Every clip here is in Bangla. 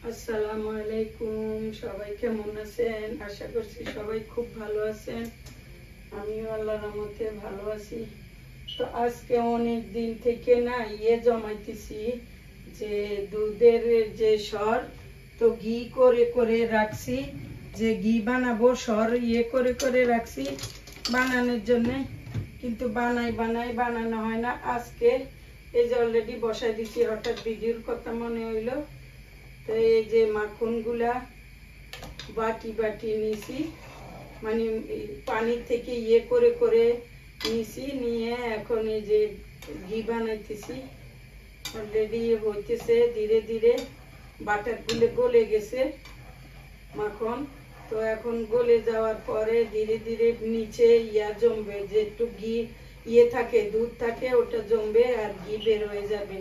আসসালামু আলাইকুম, সবাই কেমন আছেন? আশা করছি সবাই খুব ভালো আছেন। আমিও আল্লাহর রহমতে ভালো আছি। তো আজকে অনেক দিন থেকে না জমাইতেছি, যে দুধের যে সর, তো ঘি করে করে রাখছি, যে ঘি বানাবো সর করে করে রাখছি বানানোর জন্য, কিন্তু বানানো হয় না। আজকে এই যে অলরেডি বসাই দিছি, হঠাৎ ভিডিওর কথা মনে হইলো। তো এই যে মাখনগুলা বাটি বাটি নিছি, মানে পানি থেকে করে করে নিছি, নিয়ে এখন এই যে ঘি বানাইতেছি। অলরেডি হইতেছে, ধীরে ধীরে বাটারগুলো গলে গেছে মাখন। তো এখন গলে যাওয়ার পরে ধীরে ধীরে নিচে জমবে, যে একটু ঘি থাকে, দুধ থাকে, ওটা জমবে আর ঘি বের হয়ে যাবে।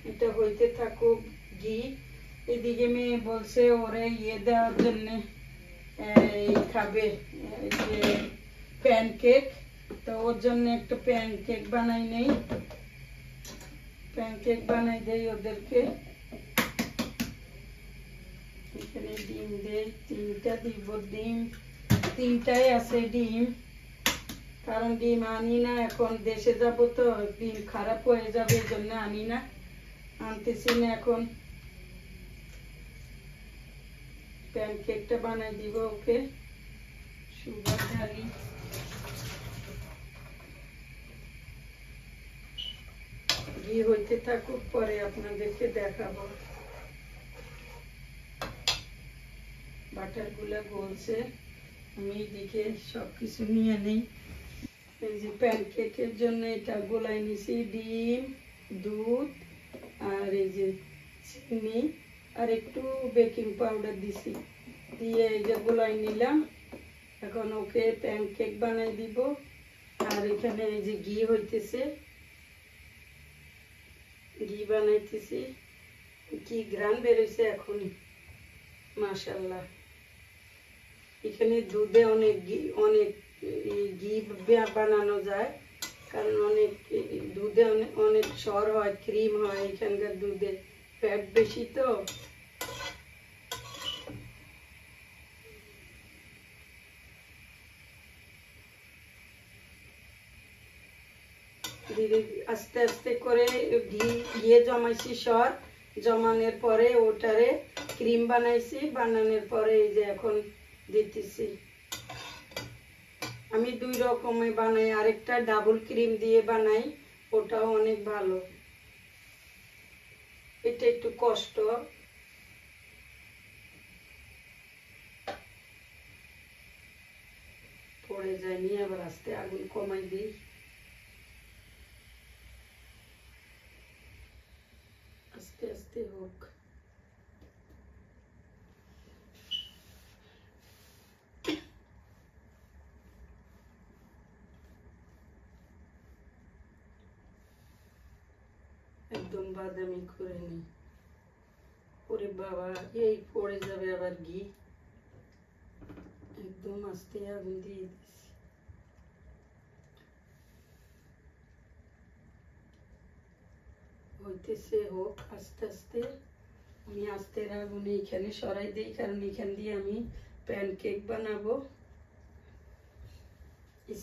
এটা হইতে থাকুক ঘি। এদিকে মেয়ে বলছে ওরে দেওয়ার জন্য খাবে যে প্যানকেক, তো ওর জন্য একটা প্যানকেক বানাই নেই, প্যানকেক বানাই দেই ওদেরকে। এখানে ডিম দেই, 3টা দিব ডিম, 3টাই আছে ডিম, কারণ ডিম আনি না, এখন দেশে যাব তো ডিম খারাপ হয়ে যাবে, এই জন্য আনি না, আনতেছি না এখন। প্যানকেকটা বানাই দিব ওকে, সুগার ঢালি। ঘি হইতে থাকুক, পরে আপনাদেরকে দেখাবো। বাটারগুলা গলছে, আমি এদিকে সবকিছু নিয়ে নেই। এই যে প্যানকেকের জন্য এটা গোলাই নিছি, ডিম, দুধ আর এই যে চিনি আর একটু বেকিং পাউডার দিছি, দিয়ে এই যে গোলাই নিলাম। এখন ওকে প্যানকেক বানাই দিব। আর এখানে এই যে ঘি হইতেছে, ঘি বানাইতেছি, কি ঘ্রাণ বেরোইছে এখনই, মাশাআল্লাহ। এখানে দুধে অনেক ঘি বানানো যায়, কারণ অনেক দুধে অনেক সর হয়, ক্রিম হয়, এখানকার দুধে ফ্যাট বেশি, তো ধীরে আস্তে আস্তে করে ঘি জমাইছি, সর জমানোর পরে ওটারে ক্রিম বানাইছি, বানানোর পরে এই যে এখন দিতেছি। আমি 2 রকমের বানাই, আরেকটা ডাবল ক্রিম দিয়ে বানাই, ওটাও অনেক ভালো। এটা একটু কষ্ট, পড়ে যায়নি, আবার আস্তে আগুন কমাই দিই, আস্তে আস্তে হোক। একদম বাদামি করে নি, ওরে বাবা, এই পড়ে যাবে আবার ঘি, একদম আস্তে আগুন দিয়ে দিচ্ছি। হইতেছে, হোক আস্তে আস্তে। আমি আস্তে আগুনে এখানে সরাই দিই, কারণ এখান দিয়ে আমি প্যানকেক বানাবো।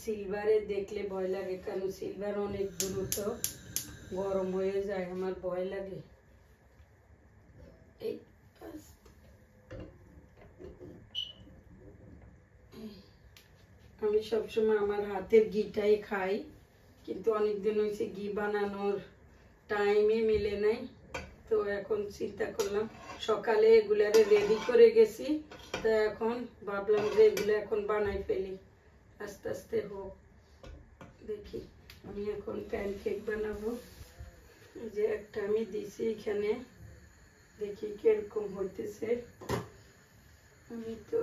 সিলভারে দেখলে ভয় লাগে, কারণ সিলভার অনেক দ্রুত গরম হয়ে যায়, আমার ভয় লাগে। এই আমি সবসময় আমার হাতের ঘিটাই খাই, কিন্তু অনেকদিন হয়েছে ঘি বানানোর টাইমে মিলে নাই, তো এখন চিন্তা করলাম, সকালে এগুলারে রেডি করে গেছি, তো এখন ভাবলাম যে এগুলো এখন বানাই ফেলি, আস্তে আস্তে হোক। দেখি, আমি এখন প্যানকেক বানাবো। এই যে একটা আমি দিছি এখানে, দেখি কিরকম হইতেছে। আমি তো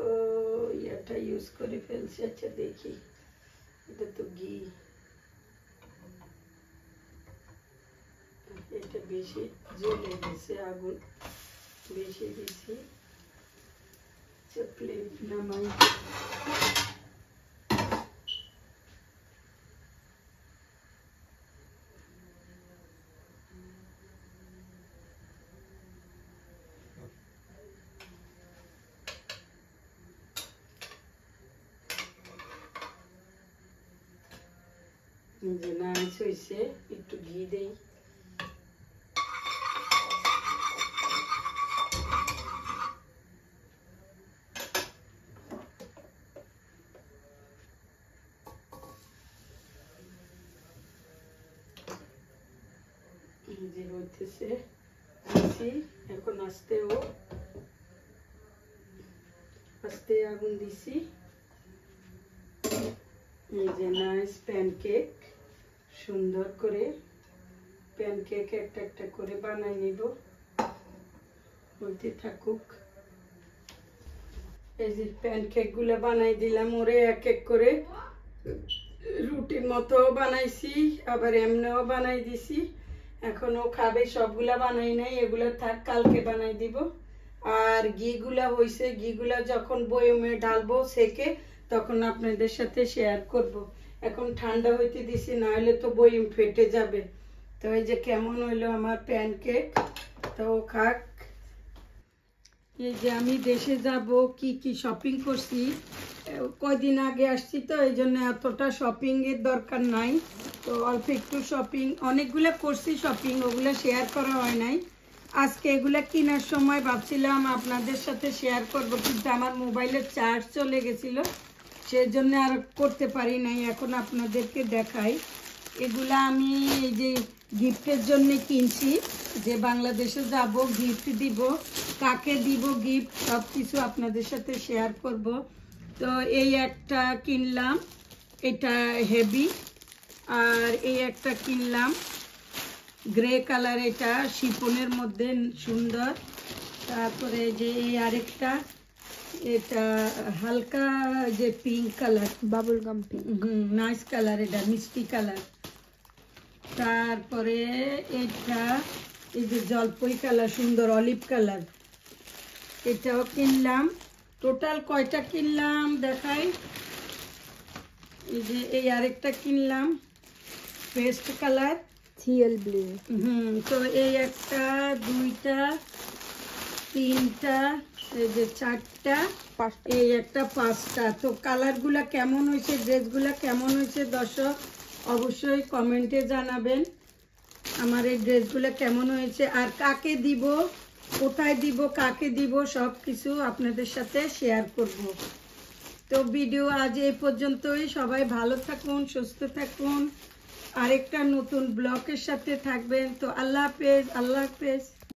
এটা ইউজ করে ফেলছি, আচ্ছা দেখি, এটা তো ঘি, এটা বেশি জ্বলে গেছে, আগুন বেশি দিছি, প্লেট নামাই। যে নাইস হয়েছে, একটু ঘি দেই। যে হইতেছে এখন আস্তে আগুন দিছি। এই যে নাইস প্যানকেক, সুন্দর করে প্যানকেক একটা একটা করে বানাই নিব, বলতে থাকুক। এই যে প্যানকেক গুলা বানাই দিলাম ওরে এক এক করে, রুটির মতো বানাইছি, আবার এমনিও বানাই দিছি। এখনো খাবে, সবগুলা বানাই নাই, এগুলা থাক, কালকে বানাই দিব। আর ঘিগুলা হইছে, ঘিগুলা যখন বয়মে ঢালবো সেকে, তখন আপনাদের সাথে শেয়ার করব। এখন ঠান্ডা হইতে দিছি, না হলে তো বয়ম ফেটে যাবে। তো এই যে কেমন হইলো আমার প্যানকেক, তো খাক। এই যে আমি দেশে যাব, কি কি শপিং করছি, কয়দিন আগে আসছি তো এই জন্য এতটা শপিং এর দরকার নাই। তো অল্প একটু শপিং, অনেকগুলো করছি শপিং, ওগুলো শেয়ার করা হয় নাই। আজকে এগুলা কেনার সময় ভাবছিলাম আপনাদের সাথে শেয়ার করব, কিন্তু আমার মোবাইলের চার্জ চলে গেছিল, সেজন্য আর করতে পারি নাই। এখন আপনাদেরকে দেখাই। এগুলা আমি এই যে গিফটের জন্য কিনছি, যে বাংলাদেশে যাব গিফট দিব, কাকে দিব গিফট, সব কিছু আপনাদের সাথে শেয়ার করব। তো এই একটা কিনলাম, এটা হেভি। আর এই একটা কিনলাম গ্রে কালার, এটা শিফনের মধ্যে সুন্দর। তারপরে যে এই আরেকটা, এটা হালকা যে pink colour, bubble gum pink, nice colour, এটা মিষ্টি কালার। তারপরে এটা এই যে জলপাই কালার, সুন্দর অলিভ কালার, এটাও কিনলাম। টোটাল কয়টা কিনলাম দেখাই। এই যে এই আরেকটা কিনলাম পেস্ট কালার, সিএল ব্লু। তো এই একটা, দুইটা, তিনটা, এই যে চারটা, এই একটা পাঁচটা। তো কালারগুলা কেমন হয়েছে, ড্রেসগুলা কেমন হয়েছে দর্শক অবশ্যই কমেন্টে জানাবেন আমার এই ড্রেসগুলো কেমন হয়েছে, আর কাকে দিব, কোথায় দিব, কাকে দিব, সব কিছু আপনাদের সাথে শেয়ার করব। তো ভিডিও আজ এই পর্যন্তই। সবাই ভালো থাকুন, সুস্থ থাকুন, আরেকটা নতুন ব্লগের সাথে থাকবেন। তো আল্লাহ হাফেজ, আল্লাহ হাফেজ।